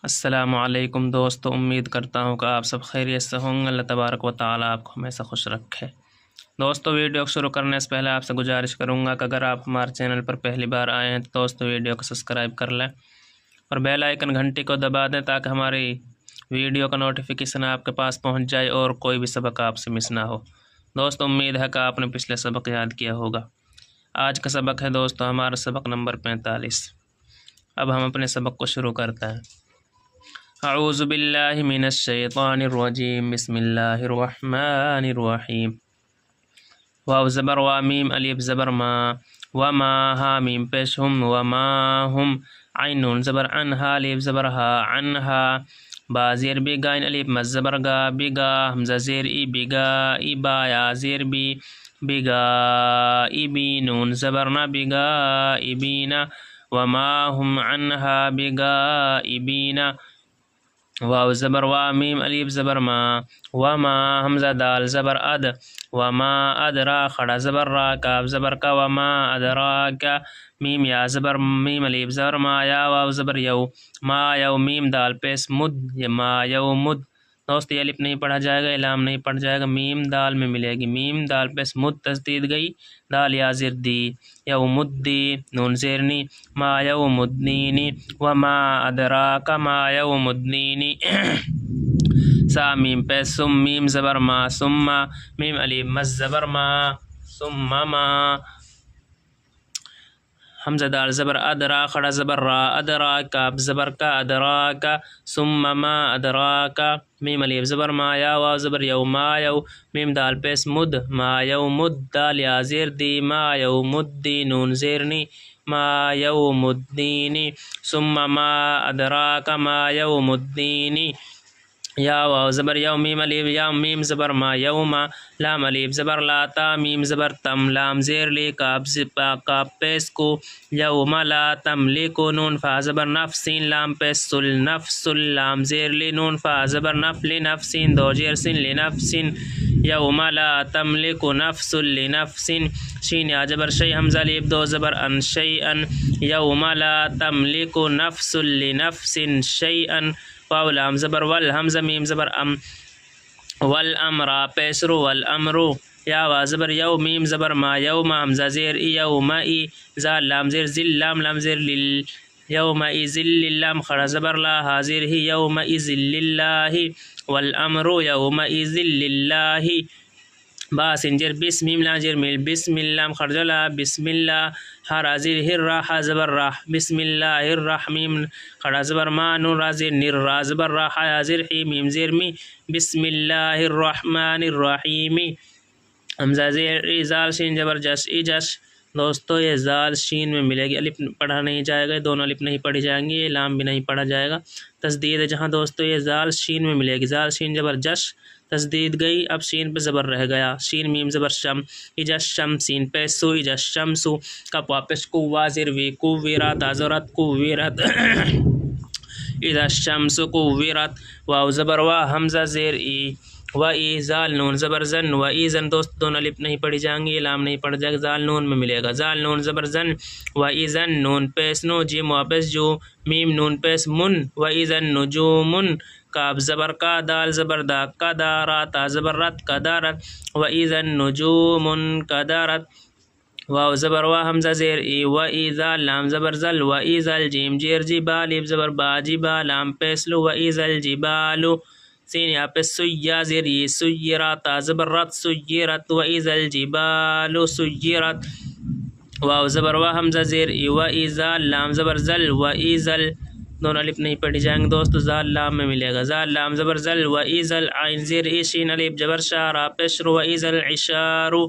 السلام علیکم دوستو، امید کرتا ہوں کہ آپ سب خیریت سے ہوں گے۔ اللہ تبارک و تعالیٰ آپ کو ہمیشہ خوش رکھے۔ دوستو ویڈیو کو شروع کرنے سے پہلے آپ سے گزارش کروں گا کہ اگر آپ ہمارے چینل پر پہلی بار آئے ہیں تو دوستو ویڈیو کو سبسکرائب کر لیں اور بیل آئیکن گھنٹی کو دبا دیں تاکہ ہماری ویڈیو کا نوٹیفیکیشن آپ کے پاس پہنچ جائے اور کوئی بھی سبق آپ سے مس نہ ہو۔ دوستو امید ہے کہ آپ نے پچھلے سبق یاد کیا ہوگا۔ آج کا سبق ہے دوستو ہمارا سبق نمبر 45۔ اب ہم اپنے سبق کو شروع کرتے ہیں۔ اعوذ باللہ من الشیطان الرجیم، بسم اللہ الرحمن الرحیم۔ واو زبر وا، میم الف زبر ما، وما ہا میم پیش ہم، وما ہم عین نون زبر ان، ہا الف زبر ہا، عنہا با زیر بی گائن الف مز زبر گا، بگا حمزہ زیر ای، بگا ای با یا زیر بی، بگا ای بی نون زبر نا، بگا ای بینا، وما ہم عنہا بگا ای بینا۔ واو زبر وا، میم الف زبر ما، وما حمزہ دال زبر اد، وما ادرا خڑا زبر را، کاف زبر کا، وما ادراکا میم یا زبر میم الف زبر ما، یا واو زبر یو، ما یو میم دال پیس مد، ما یو مد۔ دوست یہ الف نہیں پڑھا جائے گا، لام نہیں پڑھ جائے گا، میم دال میں ملے گی، میم دال پیس مد تشدید گئی، دال یا زر دی، یوم الدی نون زیرنی، ما یوم الدینی، وما ادراک ما یوم الدینی۔ سا میم پیس سم، میم زبر ما، ثم میم الف مز زبر ما، ثم ما حمزہ دال زبر ادرا خڑا زبر را، ادرا کاف زبر کا، ادراکا ثم ما ادراکا میم الف زبر ما، یا واو زبر یو، ما یو میم دال پیس مد، ما یوم الدال یا زیر دی، ما یوم الدین نون زیرنی، ما یوم الدین، ثم ما ادراک ما یوم الدین، یا واو زبر یو، میم الف یا میم زبر ما، یوما لام الف زبر لا، تا میم زبر تم، لام زیر لی، کاف پیس کو، یوم لا تملکو نون فا زبر نفسین، لام پیس سل، نفس لام زیر لی، نون فا زبر نف، لنفسین دو زیر سن، لنفسین، یوم لا تملکو نفس لنفسین، شین یا زبر شی، حمزہ الف دو زبر ان، شیئن، یوم لا تملکو نفس لنفس شیئن، واو لام زبر ول، حمزہ میم زبر ام، والامرا پیسرو، والامرو، یا وا زبر یو، میم زبر ما، یوم حمزہ زیر ای، یوم ای، زال لام زیر ذل، لام لام زیر لل، یوم ای ذل لام خڑا زبر لا، حاضر ہی، یوم ای ذل اللہ، والامر یوم ای ذل اللہ، با سنجر بسم میم لام زیر مل، بسم اللہ خرجلا، بسم اللہ ہر حاضر ہر راہ زبر راہ، بسم اللہ الرحمن خڑا زبر ما، نون رازر نر را زبر راہ، حاضر ہی میم زیر می، بسم اللہ الرحمن الرحیم، حمزہ زیر ای، زال شین زبر جش ای جش۔ دوستو یہ زال شین میں ملے گی، الف پڑھا نہیں جائے گا، دونوں الف نہیں پڑھی جائیں گی، یہ لام بھی نہیں پڑھا جائے گا، تشدید ہے جہاں دوستو یہ زال شین میں ملے گی، زال شین زبر جش تشدید گئی، اب شین پہ زبر رہ گیا، شین میم زبر شم، ایجش شم سین پہ سو، ایجش شمسو، کپ واپس کو وازر وی، کو ویرات آزورت کو ویرت، ایجش شمس کو ویرت، واو زبر وا، حمزہ زیر ای، و ای، زال نون زبر زن، و ای زن دوست دونوں الف نہیں پڑھی جائیں گی، لام نہیں پڑھ جائے گا، زال نون میں ملے گا، زال نون زبر زن، و ای زن نون پیس نو، جیم واپس جو، میم نون پیس من، و ای زن نجومن، کاف زبر کا، دال زبر دا، کدارات زبر رت، کدارت، و ای زن نجومن کدارت، واو زبر وا، حمزہ زیر ای، و ای زال لام زبر زل، و ای زل جیم جیر جی با، الف زبر با جی با لام پیس لو، و ای زل جبالو، سین یا پہ سیا زیر ای، سیرات زبر رت، سیرت، و ای زل جبالو سیرت، واو زبر وا، حمزہ زیر ای، و ای زال لام زبر زل، و ای زل دونوں الف نہیں پڑھی جائیں گے دوستو، زال لام میں ملے گا، زال لام زبر زل، و ای زل عین زیر ای، شین الف زبر شا را پیشرو، و ای زل عشارو،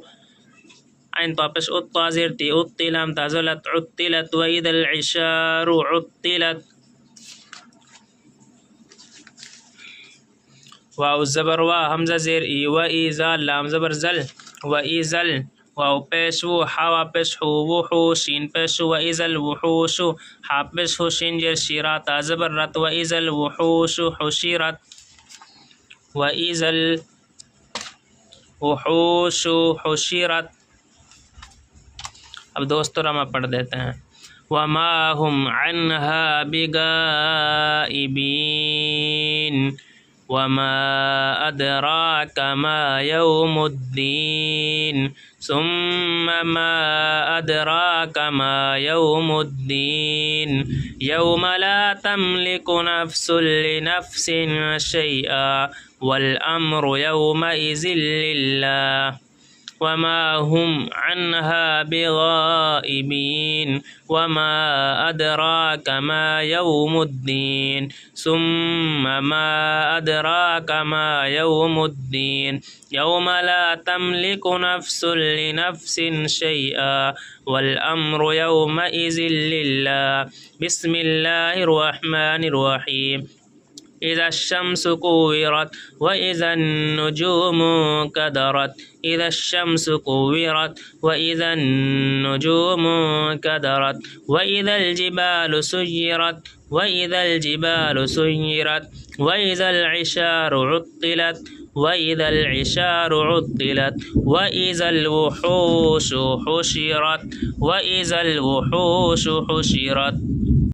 عین طاپش اطا زیر تی، اطی لام تازولت، عطلت، و ای زل عشارو عطلت، واو زبر وا، حمزہ زیر ای، و ای زال لام زبر زل، و ای زل واو پیش و، حوا پیش حو، وحو شین پیش، و ای زل وحوش، حا پیش ہو شین جر شیرات زبر رت، و ای زل وحوش حشیرت، و ای زل وحوش حشیرت۔ اب دوستو رما پڑھ دیتے ہیں، وما هم عنها بغائبين وما أدراك ما يوم الدين ثم ما أدراك ما يوم الدين يوم لا تملك نفس لنفس شيئا والأمر يومئذ لله وما هم عنها بغائبين وما أدراك ما يوم الدين ثم ما أدراك ما يوم الدين يوم لا تملك نفس لنفس شيئا والأمر يومئذ لله بسم الله الرحمن الرحيم إذا الشمس كورت وإذا النجوم كدرت إذا الشمس كورت وإذا النجوم كدرت وإذا الجبال سيرت وإذا الجبال سيرت وإذا العشار عطلت وإذا العشار عطلت وإذا الوحوش حشرت وإذا الوحوش حشرت